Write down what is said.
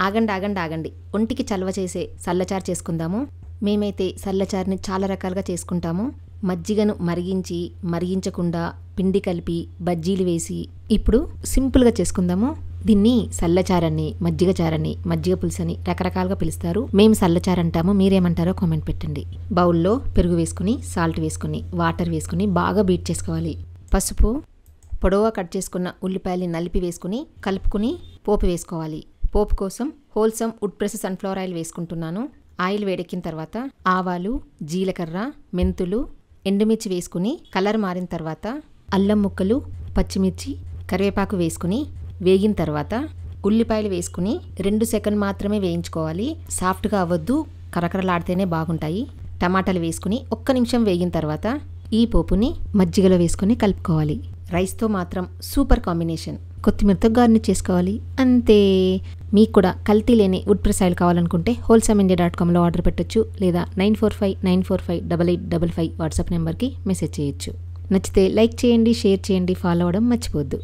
ఆగండి ఆగండి ఆగండి, ఒంటికి చలవ చేసే సల్లచారు చేసుకుందాము. మేమైతే సల్లచారుని చాలా రకాలుగా చేసుకుంటాము. మజ్జిగను మరిగించకుండా పిండి కలిపి బజ్జీలు వేసి ఇప్పుడు సింపుల్గా చేసుకుందాము. దీన్ని సల్లచారని, మజ్జిగ చారని, మజ్జిగ పులుసని రకరకాలుగా పిలుస్తారు. మేము సల్లచారు అంటాము, మీరేమంటారో కామెంట్ పెట్టండి. బౌల్లో పెరుగు వేసుకుని, సాల్ట్ వేసుకుని, వాటర్ వేసుకుని బాగా బీట్ చేసుకోవాలి. పసుపు, పొడవుగా కట్ చేసుకున్న ఉల్లిపాయలు నలిపి వేసుకుని కలుపుకుని పోపు వేసుకోవాలి. పోపు కోసం wholesome wood press sunflower oil వేసుకుంటున్నాను. ఆయిల్ వేడెక్కిన తర్వాత ఆవాలు, జీలకర్ర, మెంతులు, ఎండుమిర్చి వేసుకుని కలర్ మారిన తర్వాత అల్లం ముక్కలు, పచ్చిమిర్చి, కరివేపాకు వేసుకుని వేగిన తర్వాత ఉల్లిపాయలు వేసుకుని 2 సెకండ్ మాత్రమే వేయించుకోవాలి. సాఫ్ట్గా అవ్వద్దు, కరకరలాడితేనే బాగుంటాయి. టమాటాలు వేసుకుని 1 నిమిషం వేగిన తర్వాత ఈ పోపుని మజ్జిగలో వేసుకుని కలుపుకోవాలి. రైస్తో మాత్రం సూపర్ కాంబినేషన్. కొత్తిమీరతో గార్నిష్ చేసుకోవాలి, అంతే. మీకు కూడా కల్తీ లేని వుడ్ ప్రెస్ ఆయిల్ కావాలనుకుంటే wholesameindia.comలో ఆర్డర్ పెట్టొచ్చు, లేదా 9459458855 వాట్సాప్ నెంబర్కి మెసేజ్ చేయొచ్చు. నచ్చితే లైక్ చేయండి, షేర్ చేయండి, ఫాలో అవ్వడం మర్చిపోవద్దు.